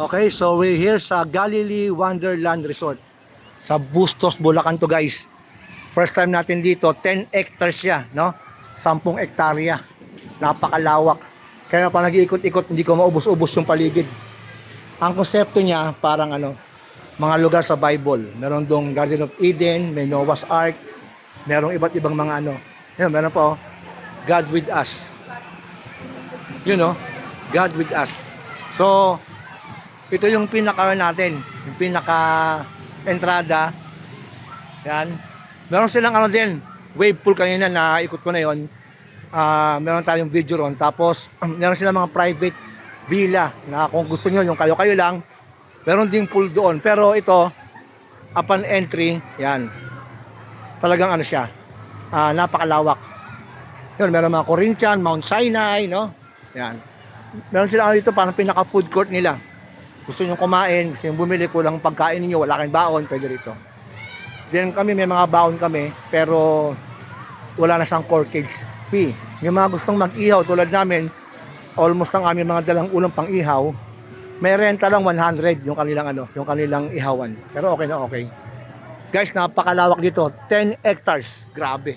Okay, so we're here sa Galilee Wonderland Resort sa Bustos, Bulacan to guys. First time natin dito, 10 hectares siya, no? 10 hektarya. Napakalawak. Kaya pa nag-iikot-ikot, hindi ko maubos-ubos yung paligid. Ang konsepto niya, parang mga lugar sa Bible. Meron dong Garden of Eden, may Noah's Ark, merong iba't ibang mga Yun, meron pa God with us. God with us. So, ito yung pinaka natin, yung pinaka entrada. Yan. Meron silang din, wave pool kanina na ikot ko na yon. Meron tayong video ron. Tapos, meron silang mga private villa na kung gusto niyo yung kayo-kayo lang, meron ding pool doon. Pero ito, upon entry, yan. Talagang siya, napakalawak. Yun, meron mga Corinthian, Mount Sinai, no? Yan. Meron silang dito, parang pinaka food court nila. Gusto nyo kumain, gusto nyo bumili, kulang pagkain niyo, wala kayong baon, pwede rito. Then kami, may mga baon kami, pero wala na siyang corkage fee. Yung mga gustong mag-ihaw, tulad namin, almost ang aming mga dalang ulam pang ihaw, may renta lang 100 yung kanilang ihawan. Pero okay na okay. Guys, napakalawak dito, 10 hectares, grabe.